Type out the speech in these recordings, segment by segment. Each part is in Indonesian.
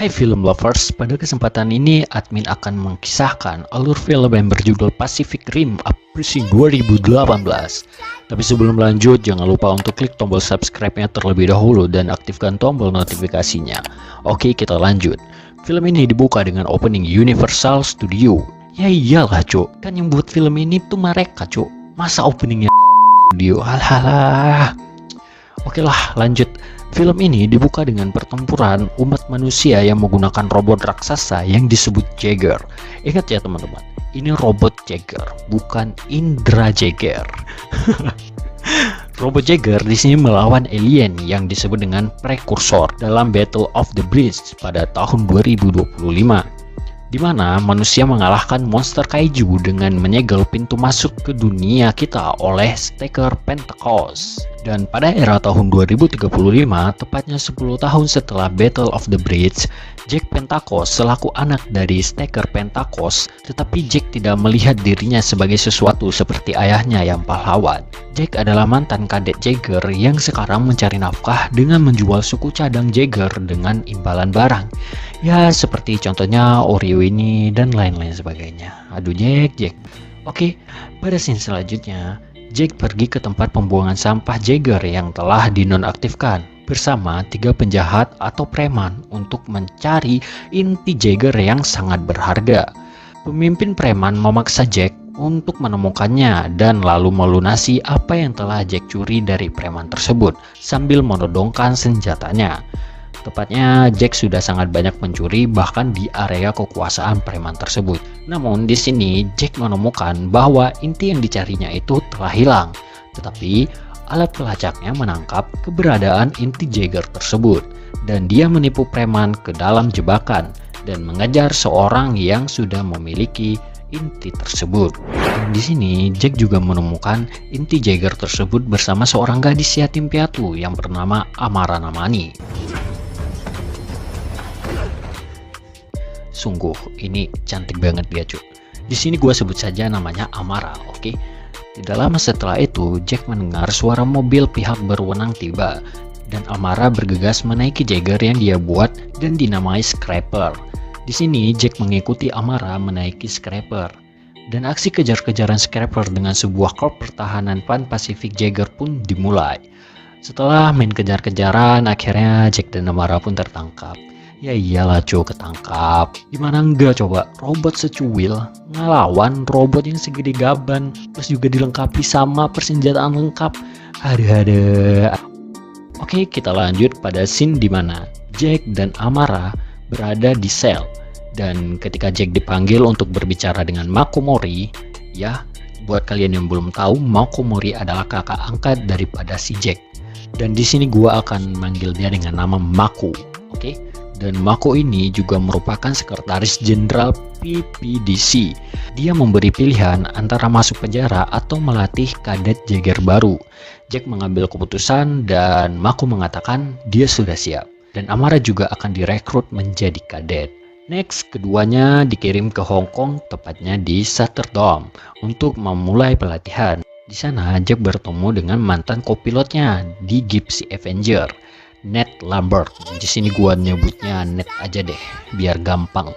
Hai film lovers, pada kesempatan ini admin akan mengisahkan alur film yang berjudul Pacific Rim Uprising 2018. Tapi sebelum lanjut, jangan lupa untuk klik tombol subscribe-nya terlebih dahulu dan aktifkan tombol notifikasinya. Oke, kita lanjut. Film ini dibuka dengan opening Universal Studio. Ya iyalah cok, kan yang buat film ini tuh mereka cok. Masa openingnya studio? Halah. Oke lah, lanjut. Film ini dibuka dengan pertempuran umat manusia yang menggunakan robot raksasa yang disebut Jaeger. Ingat ya teman-teman, ini robot Jaeger, bukan Indra Jaeger. Robot Jaeger di sini melawan alien yang disebut dengan Prekursor dalam Battle of the Bridge pada tahun 2025. Di mana manusia mengalahkan monster kaiju dengan menyegel pintu masuk ke dunia kita oleh Staker Pentecost. Dan pada era tahun 2035, tepatnya 10 tahun setelah Battle of the Bridge, Jack Pentecost selaku anak dari Staker Pentecost, tetapi Jack tidak melihat dirinya sebagai sesuatu seperti ayahnya yang pahlawan. Jack adalah mantan kadet Jaeger yang sekarang mencari nafkah dengan menjual suku cadang Jaeger dengan imbalan barang. Ya, seperti contohnya Oreo ini dan lain-lain sebagainya. Aduh Jack. Oke, pada scene selanjutnya, Jack pergi ke tempat pembuangan sampah Jaeger yang telah dinonaktifkan bersama 3 penjahat atau preman untuk mencari inti Jaeger yang sangat berharga. Pemimpin preman memaksa Jack untuk menemukannya dan lalu melunasi apa yang telah Jack curi dari preman tersebut sambil menodongkan senjatanya. Tepatnya Jack sudah sangat banyak mencuri bahkan di area kekuasaan preman tersebut. Namun di sini Jack menemukan bahwa inti yang dicarinya itu telah hilang. Tetapi alat pelacaknya menangkap keberadaan inti Jaeger tersebut dan dia menipu preman ke dalam jebakan dan mengejar seorang yang sudah memiliki inti tersebut. Dan di sini Jack juga menemukan inti Jaeger tersebut bersama seorang gadis yatim piatu yang bernama Amara Namani. Sungguh ini cantik banget dia cuy. Di sini gua sebut saja namanya Amara, oke? Tidak lama setelah itu Jack mendengar suara mobil pihak berwenang tiba dan Amara bergegas menaiki Jaeger yang dia buat dan dinamai Scraper. Di sini Jack mengikuti Amara menaiki Scraper dan aksi kejar-kejaran Scraper dengan sebuah korps pertahanan Pan Pacific Jaeger pun dimulai. Setelah main kejar-kejaran, akhirnya Jack dan Amara pun tertangkap. Ya iyalah cowok ketangkap. Gimana enggak coba, robot secuil ngelawan robot yang segede gaban, terus juga dilengkapi sama persenjataan lengkap. Ada. Oke, kita lanjut pada scene dimana Jack dan Amara berada di sel. Dan ketika Jack dipanggil untuk berbicara dengan Mako Mori, ya buat kalian yang belum tahu, Mako Mori adalah kakak angkat daripada si Jack. Dan di sini gua akan manggil dia dengan nama Mako, oke? Dan Mako ini juga merupakan sekretaris jenderal PPDC. Dia memberi pilihan antara masuk penjara atau melatih kadet Jaeger baru. Jack mengambil keputusan dan Mako mengatakan dia sudah siap. Dan Amara juga akan direkrut menjadi kadet. Next, keduanya dikirim ke Hong Kong, tepatnya di Satterdam, untuk memulai pelatihan. Di sana Jack bertemu dengan mantan kopilotnya di Gypsy Avenger, Ned Lambert. Di sini gua nyebutnya Ned aja deh biar gampang.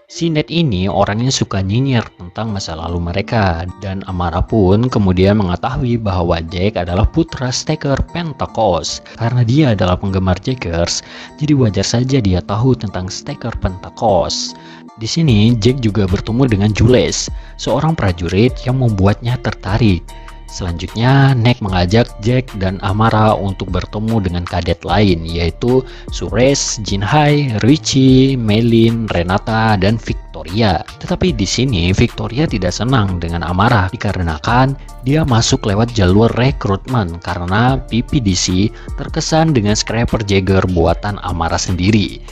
Si Ned ini orangnya suka nyinyir tentang masa lalu mereka dan Amara pun kemudian mengetahui bahwa Jack adalah putra Staker Pentecost. Karena dia adalah penggemar Jaegers, jadi wajar saja dia tahu tentang Staker Pentecost. Di sini Jack juga bertemu dengan Jules, seorang prajurit yang membuatnya tertarik. Selanjutnya, Nick mengajak Jack dan Amara untuk bertemu dengan kadet lain, yaitu Suresh, Jinhai, Richie, Melin, Renata, dan Victoria. Tetapi di sini Victoria tidak senang dengan Amara dikarenakan dia masuk lewat jalur rekrutmen karena PPDC terkesan dengan Scraper Jaeger buatan Amara sendiri.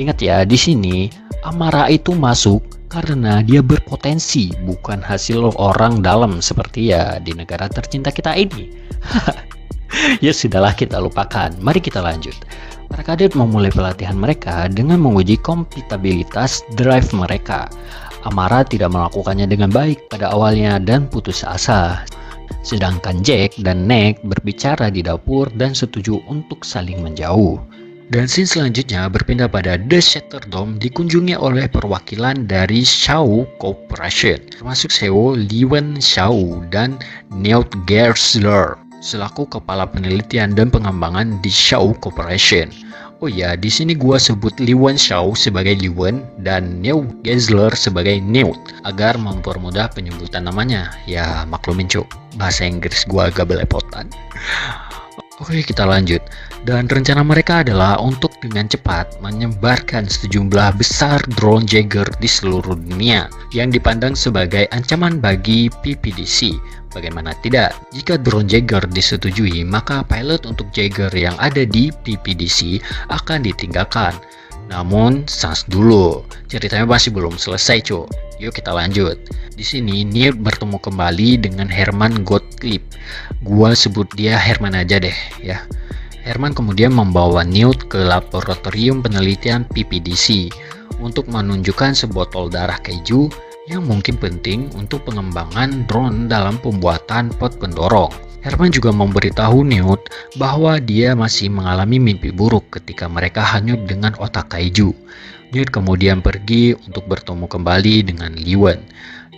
Ingat ya, di sini Amara itu masuk karena dia berpotensi, bukan hasil orang dalam seperti ya di negara tercinta kita ini. Ya sudahlah, kita lupakan. Mari kita lanjut. Para kadet memulai pelatihan mereka dengan menguji kompatibilitas drive mereka. Amara tidak melakukannya dengan baik pada awalnya dan putus asa. Sedangkan Jack dan Nick berbicara di dapur dan setuju untuk saling menjauh. Dan scene selanjutnya berpindah pada The Shattered Dome dikunjungi oleh perwakilan dari Shaw Corporation, termasuk CEO Liwen Shaw dan Newt Gersler selaku kepala penelitian dan pengembangan di Shaw Corporation. Oh ya, di sini gua sebut Liwen Shaw sebagai Liwen dan Newt Gersler sebagai Newt agar mempermudah penyebutan namanya. Ya maklumin cuk, bahasa Inggris gua agak belepotan. Oke, kita lanjut. Dan rencana mereka adalah untuk dengan cepat menyebarkan sejumlah besar drone Jaeger di seluruh dunia yang dipandang sebagai ancaman bagi PPDC. Bagaimana tidak? Jika drone Jaeger disetujui, maka pilot untuk Jaeger yang ada di PPDC akan ditinggalkan. Namun, sans dulu, ceritanya masih belum selesai, cuk. Yuk kita lanjut. Di sini Newt bertemu kembali dengan Herman Gottlieb. Gua sebut dia Herman aja deh, ya. Herman kemudian membawa Newt ke laboratorium penelitian PPDC untuk menunjukkan sebotol darah keju yang mungkin penting untuk pengembangan drone dalam pembuatan pot pendorong. Herman juga memberitahu Newt bahwa dia masih mengalami mimpi buruk ketika mereka hanyut dengan otak kaiju. Newt kemudian pergi untuk bertemu kembali dengan Liwen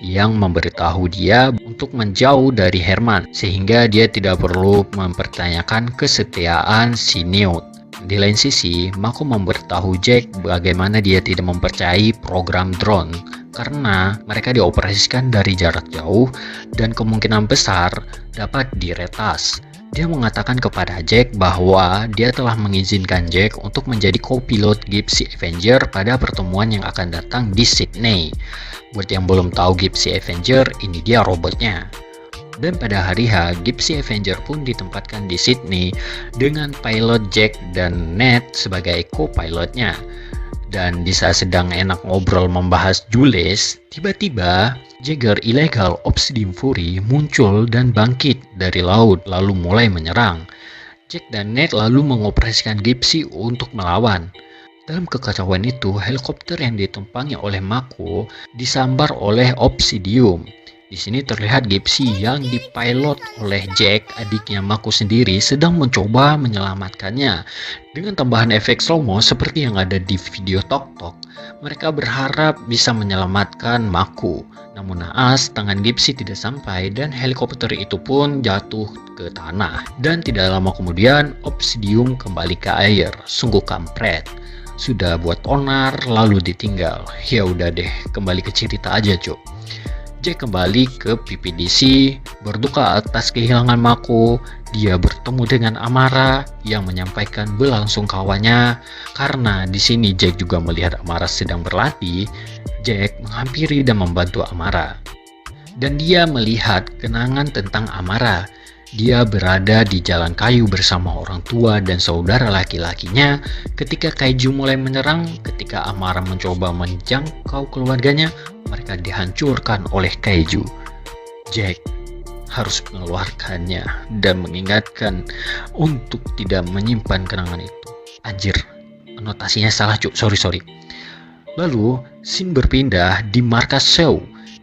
yang memberitahu dia untuk menjauh dari Herman sehingga dia tidak perlu mempertanyakan kesetiaan si Newt. Di lain sisi, Mako memberitahu Jack bagaimana dia tidak mempercayai program drone karena mereka dioperasikan dari jarak jauh dan kemungkinan besar dapat diretas. Dia mengatakan kepada Jack bahwa dia telah mengizinkan Jack untuk menjadi co-pilot Gipsy Avenger pada pertemuan yang akan datang di Sydney. Buat yang belum tahu Gipsy Avenger, ini dia robotnya. Dan pada hari H, Gipsy Avenger pun ditempatkan di Sydney dengan pilot Jack dan Ned sebagai co-pilotnya. Dan di saat sedang enak ngobrol membahas Jules, tiba-tiba Jaeger ilegal Obsidian Fury muncul dan bangkit dari laut lalu mulai menyerang. Jack dan Ned lalu mengoperasikan Gipsy untuk melawan. Dalam kekacauan itu, helikopter yang ditumpangi oleh Mako disambar oleh Obsidian. Di sini terlihat Gipsy yang dipilot oleh Jack, adiknya Mako sendiri, sedang mencoba menyelamatkannya. Dengan tambahan efek slow-mo seperti yang ada di video Tok Tok, mereka berharap bisa menyelamatkan Mako. Namun naas, tangan Gipsy tidak sampai dan helikopter itu pun jatuh ke tanah. Dan tidak lama kemudian, Obsidian kembali ke air. Sungguh kampret. Sudah buat onar lalu ditinggal. Ya udah deh, kembali ke cerita aja, cuk. Jack kembali ke PPDC, berduka atas kehilangan Mako. Dia bertemu dengan Amara yang menyampaikan belangsungkawanya karena di sini Jack juga melihat Amara sedang berlatih. Jack menghampiri dan membantu Amara. Dan dia melihat kenangan tentang Amara. Dia berada di jalan kayu bersama orang tua dan saudara laki-lakinya ketika kaiju mulai menyerang. Ketika Amara mencoba menjangkau keluarganya, mereka dihancurkan oleh kaiju. Jack harus mengeluarkannya dan mengingatkan untuk tidak menyimpan kenangan itu. Anjir, anotasinya salah cuk, sorry. Lalu, scene berpindah di markas Shaw.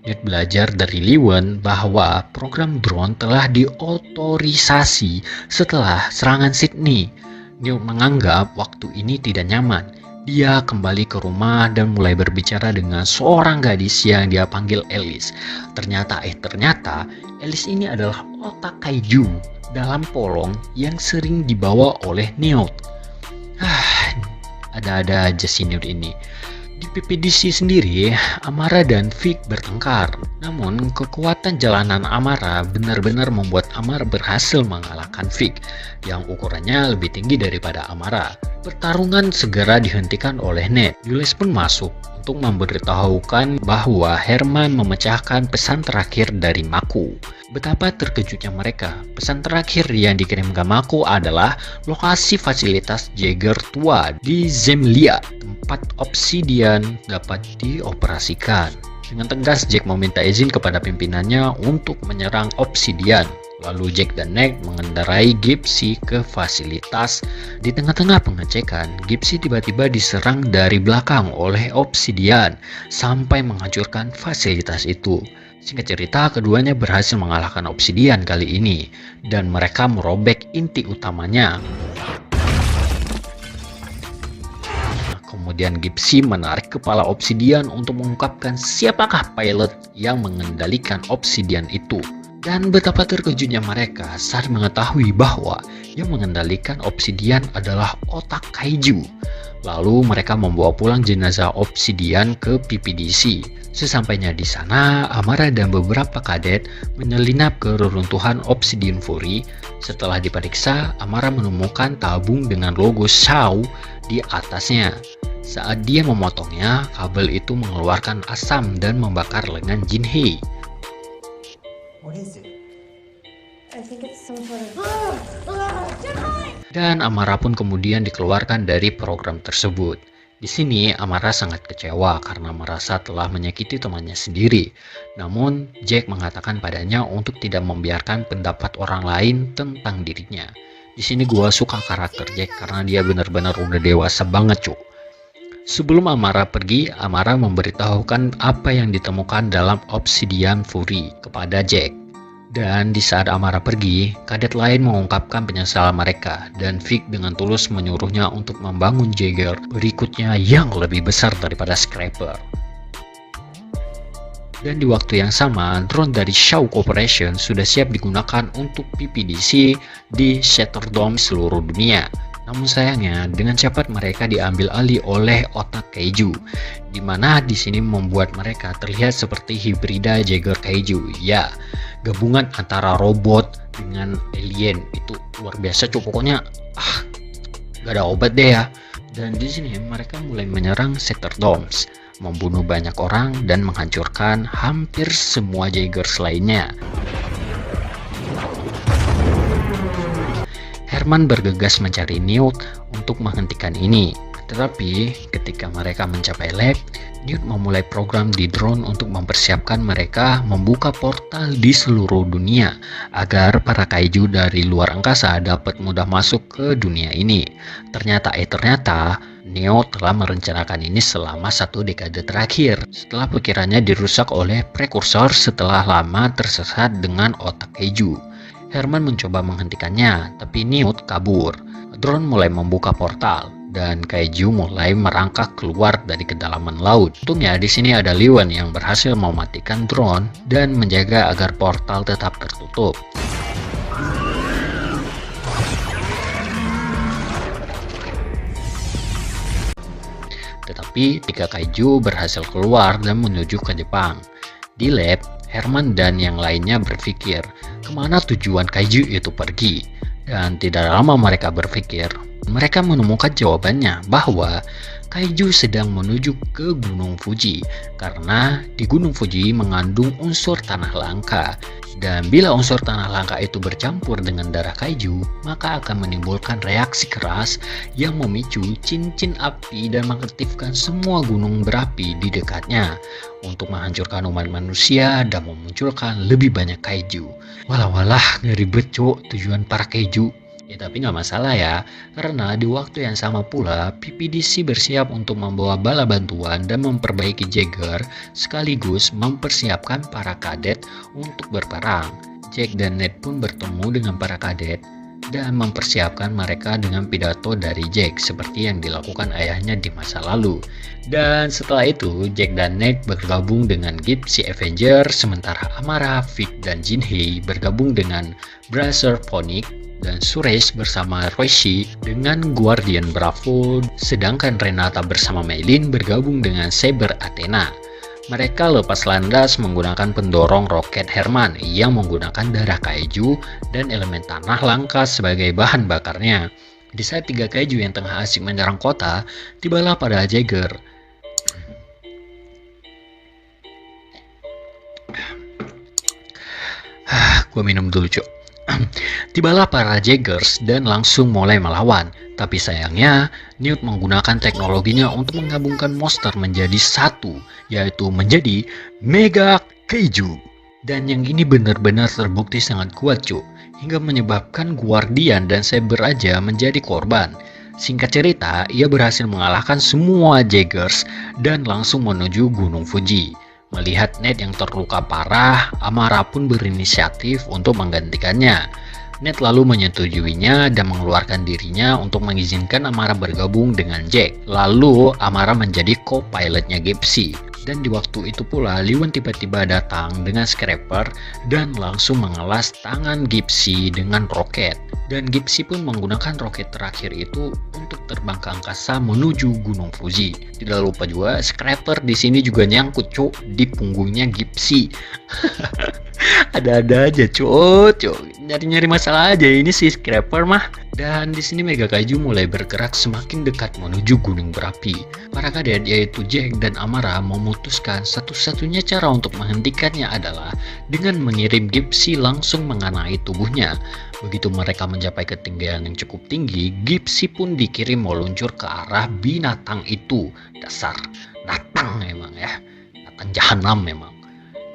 Newt belajar dari Liwen bahwa program drone telah diotorisasi setelah serangan Sydney. Newt menganggap waktu ini tidak nyaman. Dia kembali ke rumah dan mulai berbicara dengan seorang gadis yang dia panggil Alice. Ternyata Alice ini adalah otak kaiju dalam polong yang sering dibawa oleh Newt. Ada-ada aja si Newt ini. Di PPDC sendiri, Amara dan Vic bertengkar. Namun, kekuatan jalanan Amara benar-benar membuat Amara berhasil mengalahkan Vic yang ukurannya lebih tinggi daripada Amara. Pertarungan segera dihentikan oleh Ned. Jules pun masuk untuk memberitahukan bahwa Herman memecahkan pesan terakhir dari Mako. Betapa terkejutnya mereka. Pesan terakhir yang dikirimkan Mako adalah lokasi fasilitas Jaeger tua di Zemlia, tempat Obsidian dapat dioperasikan. Dengan tegas Jack meminta izin kepada pimpinannya untuk menyerang Obsidian. Lalu Jack dan Ned mengendarai Gipsy ke fasilitas. Di tengah-tengah pengecekan, Gipsy tiba-tiba diserang dari belakang oleh Obsidian sampai menghancurkan fasilitas itu. Singkat cerita, keduanya berhasil mengalahkan Obsidian kali ini dan mereka merobek inti utamanya. Kemudian Gypsy menarik kepala Obsidian untuk mengungkapkan siapakah pilot yang mengendalikan Obsidian itu. Dan betapa terkejutnya mereka saat mengetahui bahwa yang mengendalikan Obsidian adalah otak kaiju. Lalu mereka membawa pulang jenazah Obsidian ke PPDC. Sesampainya di sana, Amara dan beberapa kadet menyelinap ke reruntuhan Obsidian Fury. Setelah diperiksa, Amara menemukan tabung dengan logo Shaw di atasnya. Saat dia memotongnya, kabel itu mengeluarkan asam dan membakar lengan Jinhei. Dan Amara pun kemudian dikeluarkan dari program tersebut. Di sini Amara sangat kecewa karena merasa telah menyakiti temannya sendiri. Namun Jack mengatakan padanya untuk tidak membiarkan pendapat orang lain tentang dirinya. Di sini gua suka karakter Jack karena dia benar-benar udah dewasa banget, cuk. Sebelum Amara pergi, Amara memberitahukan apa yang ditemukan dalam Obsidian Fury kepada Jack. Dan di saat Amara pergi, kadet lain mengungkapkan penyesalan mereka dan Vic dengan tulus menyuruhnya untuk membangun Jaeger berikutnya yang lebih besar daripada Scraper. Dan di waktu yang sama, drone dari Shaw Corporation sudah siap digunakan untuk PPDC di Shattered Dome seluruh dunia. Namun sayangnya, dengan cepat mereka diambil alih oleh otak kaiju, di mana di sini membuat mereka terlihat seperti hibrida Jaeger kaiju. Ya, gabungan antara robot dengan alien itu luar biasa, cuy. Pokoknya gak ada obat deh ya. Dan di sini mereka mulai menyerang Shattered Domes, membunuh banyak orang dan menghancurkan hampir semua Jaegers lainnya. Herman bergegas mencari Newt untuk menghentikan ini. Tetapi ketika mereka mencapai lab, Newt memulai program di drone untuk mempersiapkan mereka membuka portal di seluruh dunia agar para kaiju dari luar angkasa dapat mudah masuk ke dunia ini. Ternyata Newt telah merencanakan ini selama 1 dekade terakhir setelah pikirannya dirusak oleh prekursor setelah lama tersesat dengan otak kaiju. Herman mencoba menghentikannya, tapi Newt kabur. Drone mulai membuka portal dan kaiju mulai merangkak keluar dari kedalaman laut. Untungnya di sini ada Lewan yang berhasil mematikan drone dan menjaga agar portal tetap tertutup. Tetapi 3 kaiju berhasil keluar dan menuju ke Jepang. Di lab, Herman dan yang lainnya berpikir kemana tujuan kaiju itu pergi. Dan tidak lama mereka berpikir, mereka menemukan jawabannya bahwa kaiju sedang menuju ke Gunung Fuji karena di Gunung Fuji mengandung unsur tanah langka. Dan bila unsur tanah langka itu bercampur dengan darah kaiju, maka akan menimbulkan reaksi keras yang memicu cincin api dan mengaktifkan semua gunung berapi di dekatnya untuk menghancurkan umat manusia dan memunculkan lebih banyak kaiju. Walah, ribet cuk tujuan para kaiju. Ya tapi nggak masalah ya, karena di waktu yang sama pula PPDC bersiap untuk membawa bala bantuan dan memperbaiki Jaeger sekaligus mempersiapkan para kadet untuk berperang. Jack dan Ned pun bertemu dengan para kadet dan mempersiapkan mereka dengan pidato dari Jack seperti yang dilakukan ayahnya di masa lalu. Dan setelah itu Jack dan Ned bergabung dengan Gypsy Avenger, sementara Amara, Vic, dan Jinhei bergabung dengan Brother Phoenix dan Suresh bersama Roshi dengan Guardian Bravo, sedangkan Renata bersama Meilin bergabung dengan Saber Athena. Mereka lepas landas menggunakan pendorong roket Herman yang menggunakan darah kaiju dan elemen tanah langka sebagai bahan bakarnya. Di saat 3 kaiju yang tengah asik menyerang kota, tibalah pada Jaeger. Gua minum dulu cuk. Tibalah para Jaegers dan langsung mulai melawan. Tapi sayangnya, Newt menggunakan teknologinya untuk menggabungkan monster menjadi satu, yaitu menjadi Mega Kaiju. Dan yang ini benar-benar terbukti sangat kuat cuk, hingga menyebabkan Guardian dan Saber aja menjadi korban. Singkat cerita, ia berhasil mengalahkan semua Jaegers dan langsung menuju Gunung Fuji. Melihat Ned yang terluka parah, Amara pun berinisiatif untuk menggantikannya. Ned lalu menyetujuinya dan mengeluarkan dirinya untuk mengizinkan Amara bergabung dengan Jack. Lalu Amara menjadi co-pilotnya Gypsy. Dan di waktu itu pula Lewan tiba-tiba datang dengan scraper dan langsung mengelas tangan Gypsy dengan roket. Dan Gypsy pun menggunakan roket terakhir itu untuk terbang ke angkasa menuju Gunung Fuji. Tidak lupa juga scraper di sini juga nyangkut di punggungnya Gypsy. Ada-ada aja nyari-nyari masalah aja ini si Scraper mah. Dan di sini Mega Kaiju mulai bergerak semakin dekat menuju gunung berapi. Para kadet yaitu Jack dan Amara memutuskan satu-satunya cara untuk menghentikannya adalah dengan mengirim Gypsy langsung mengenai tubuhnya. Begitu mereka mencapai ketinggian yang cukup tinggi, Gypsy pun dikirim meluncur ke arah binatang itu. Dasar natang memang ya, natang jahanam memang.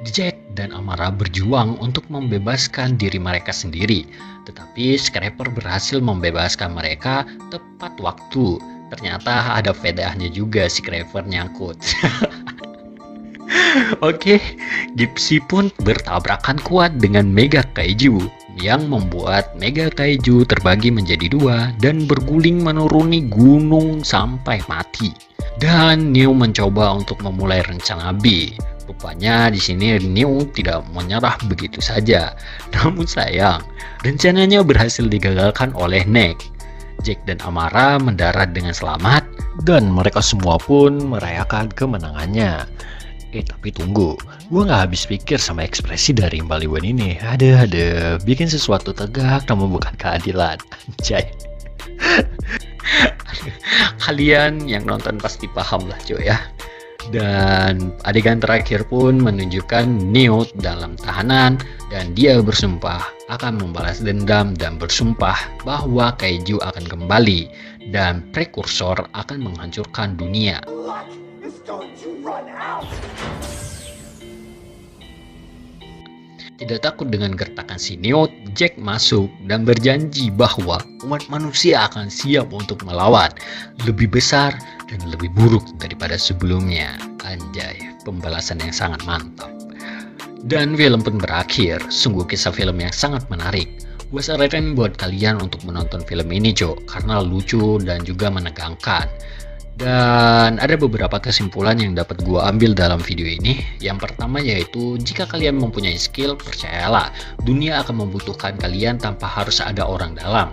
Jack dan Amara berjuang untuk membebaskan diri mereka sendiri, tetapi Scraper berhasil membebaskan mereka tepat waktu. Ternyata ada faedahnya juga si Scraper nyangkut. Oke, Gypsy pun bertabrakan kuat dengan Mega Kaiju yang membuat Mega Kaiju terbagi menjadi dua dan berguling menuruni gunung sampai mati. Dan Neo mencoba untuk memulai rencana B. Rupanya di sini Neo tidak menyerah begitu saja. Namun sayang, rencananya berhasil digagalkan oleh Nick. Jack dan Amara mendarat dengan selamat dan mereka semua pun merayakan kemenangannya. Tapi tunggu, gue gak habis pikir sama ekspresi dari Mbak Lewan ini. Ada, bikin sesuatu tegak namun bukan keadilan. Anjay. Kalian yang nonton pasti paham lah cuy ya. Dan adegan terakhir pun menunjukkan Neo dalam tahanan dan dia bersumpah akan membalas dendam dan bersumpah bahwa Kaiju akan kembali dan prekursor akan menghancurkan dunia. Tidak takut dengan gertakan si Neo, Jack masuk dan berjanji bahwa umat manusia akan siap untuk melawan lebih besar dan lebih buruk daripada sebelumnya. Anjay, pembalasan yang sangat mantap. Dan film pun berakhir. Sungguh kisah film yang sangat menarik. Gue sarankan buat kalian untuk menonton film ini karena lucu dan juga menegangkan. Dan ada beberapa kesimpulan yang dapat gue ambil dalam video ini. Yang pertama yaitu, jika kalian mempunyai skill, percayalah, dunia akan membutuhkan kalian tanpa harus ada orang dalam.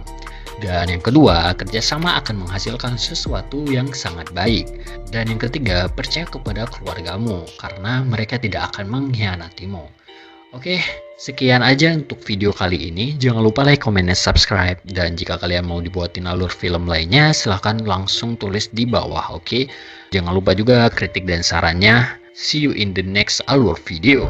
Dan yang kedua, kerjasama akan menghasilkan sesuatu yang sangat baik. Dan yang ketiga, percaya kepada keluargamu, karena mereka tidak akan mengkhianatimu. Oke, sekian aja untuk video kali ini. Jangan lupa like, comment, dan subscribe. Dan jika kalian mau dibuatin alur film lainnya, silahkan langsung tulis di bawah, oke? Jangan lupa juga kritik dan sarannya. See you in the next alur video.